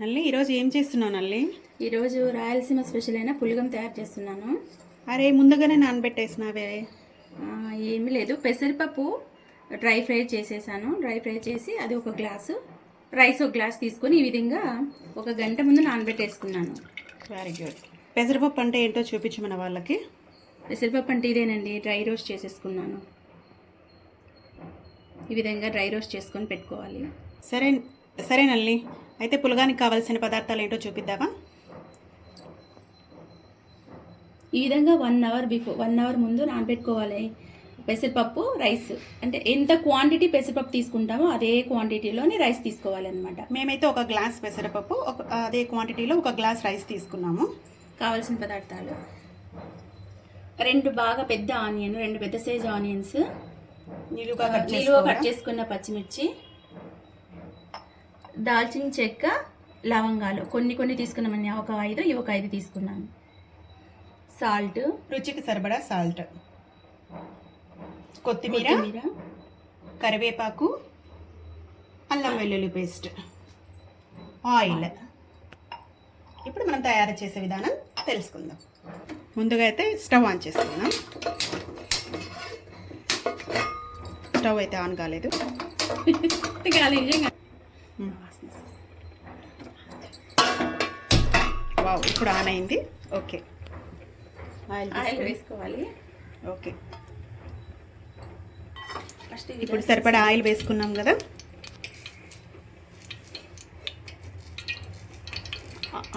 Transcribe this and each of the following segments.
నల్లి ఈరోజు ఏం చేస్తున్నావు నల్లి? ఈరోజు రాయలసీమ స్పెషల్ అయిన పులిగం తయారు చేస్తున్నాను. అరే ముందుగానే నానబెట్టేసినావే. ఏమీ లేదు, పెసరపప్పు డ్రై ఫ్రై చేసేసాను. డ్రై ఫ్రై చేసి అది ఒక గ్లాసు, రైస్ ఒక గ్లాస్ తీసుకొని ఈ విధంగా ఒక గంట ముందు నానబెట్టేసుకున్నాను. Very good. పెసరపప్పు అంటే ఏంటో చూపించమన్న వాళ్ళకి. పెసరపప్పు అంటే ఇదేనండి, డ్రై రోస్ట్ చేసేసుకున్నాను. ఈ విధంగా డ్రై రోస్ట్ చేసుకొని పెట్టుకోవాలి. సరే సరే నల్లి, అయితే పులగానికి కావాల్సిన పదార్థాలు ఏంటో చూపిద్దామా? ఈ విధంగా 1 అవర్ ముందు నానబెట్టుకోవాలి పెసరపప్పు, రైస్. అంటే ఎంత క్వాంటిటీ పెసరపప్పు తీసుకుంటామో అదే క్వాంటిటీలోని రైస్ తీసుకోవాలి అనమాట. మేమైతే ఒక గ్లాస్ పెసరపప్పు అదే క్వాంటిటీలో ఒక గ్లాస్ రైస్ తీసుకున్నాము. కావాల్సిన పదార్థాలు: 2 బాగా పెద్ద ఆనియన్, 2 పెద్ద సైజ్ ఆనియన్స్, నిలువుగా కట్ చేసుకున్న పచ్చిమిర్చి, దాల్చిన చెక్క, లవంగాలు కొన్ని తీసుకున్నామని, ఒక 5, ఇవి ఒక 5 తీసుకున్నాను. సాల్ట్, రుచికి సరిపడా సాల్ట్, కొత్తిమీర, కరివేపాకు, అల్లం వెల్లుల్లి పేస్ట్, ఆయిల్. ఇప్పుడు మనం తయారు చేసే విధానం తెలుసుకుందాం. ముందుగా అయితే స్టవ్ ఆన్ చేసుకుందాం. స్టవ్ అయితే ఆన్ కాలేదు. వావ్, ఇప్పుడు ఆన్ అయింది. ఓకే, ఆయిల్ వేసుకోవాలి. ఓకే, ఇప్పుడు సరిపడా ఆయిల్ వేసుకున్నాం కదా.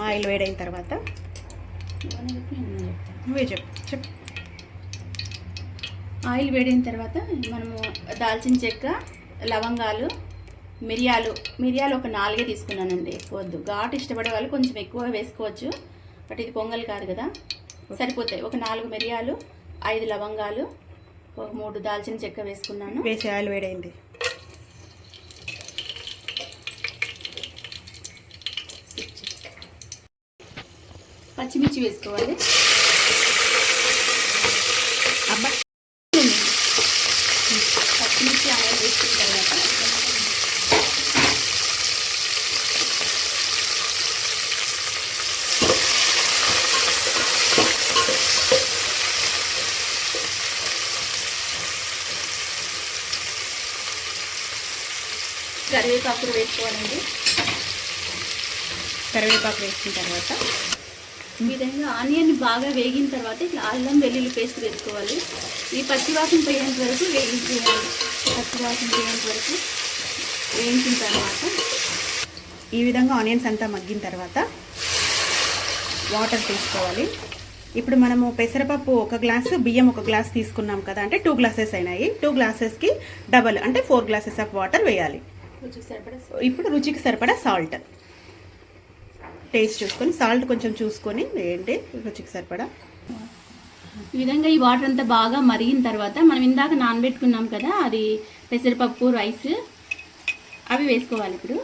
ఆయిల్ వేడైన తర్వాత నువ్వే చెప్పు. ఆయిల్ వేడైన తర్వాత మనము దాల్చిన చెక్క, లవంగాలు, మిరియాలు ఒక 4 తీసుకున్నానండి. ఎక్కువ వద్దు, ఘాటు ఇష్టపడే వాళ్ళు కొంచెం ఎక్కువ వేసుకోవచ్చు, బట్ ఇది పొంగల్ కాదు కదా, సరిపోతాయి. ఒక 4 మిరియాలు, 5 లవంగాలు, ఒక 3 దాల్చిన చెక్క వేసుకున్నాను. వేసి ఆయిల్ వేడైంది. పచ్చిమిర్చి వేసుకోవాలి. పచ్చిమిర్చి ఆయిల్ వేసుకున్న తర్వాత కరివేపాకు వేసుకోవాలండి. కరివేపాకు వేసిన తర్వాత ఈ విధంగా ఆనియన్ బాగా వేగిన తర్వాత ఇట్లా అల్లం వెల్లుల్లి పేస్ట్ వేసుకోవాలి. ఈ పచ్చివాసన పోయేంత వరకు వేయించేయాలి. వేయించిన తర్వాత ఈ విధంగా ఆనియన్స్ అంతా మగ్గిన తర్వాత వాటర్ తీసుకోవాలి. ఇప్పుడు మనము పెసరపప్పు 1 గ్లాసు, బియ్యం 1 గ్లాస్ తీసుకున్నాం కదా, అంటే 2 గ్లాసెస్ అయినాయి. 2 గ్లాసెస్కి డబల్ అంటే 4 గ్లాసెస్ ఆఫ్ వాటర్ వేయాలి. ఇప్పుడు రుచికి సరిపడా సాల్ట్, టేస్ట్ చూసుకొని సాల్ట్ కొంచెం చూసుకొని వేయండి, రుచికి సరిపడా. ఈ విధంగా ఈ వాటర్ అంతా బాగా మరిగిన తర్వాత మనం ఇందాక నానబెట్టుకున్నాం కదా, అది పెసరపప్పు, రైస్, అవి వేసుకోవాలి. ఇప్పుడు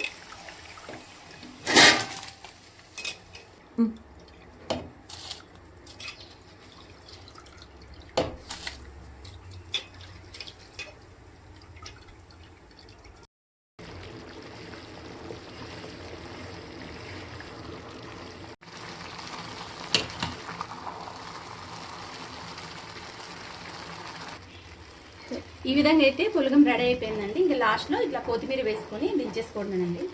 ఈ విధంగా అయితే పులగం రెడీ అయిపోయిందండి. ఇంకా లాస్ట్లో ఇట్లా కొత్తిమీర వేసుకొని దించేసుకోవడమేనండి.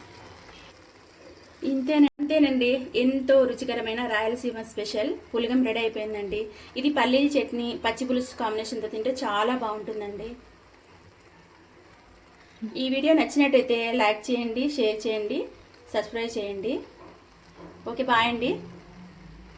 అంతేనండి, ఎంతో రుచికరమైన రాయలసీమ స్పెషల్ పులగం రెడీ అయిపోయిందండి. ఇది పల్లీల చట్నీ, పచ్చి పులుసు కాంబినేషన్తో తింటే చాలా బాగుంటుందండి. ఈ వీడియో నచ్చినట్టయితే లైక్ చేయండి, షేర్ చేయండి, సబ్స్క్రైబ్ చేయండి. ఓకే, బాయ్ అండి.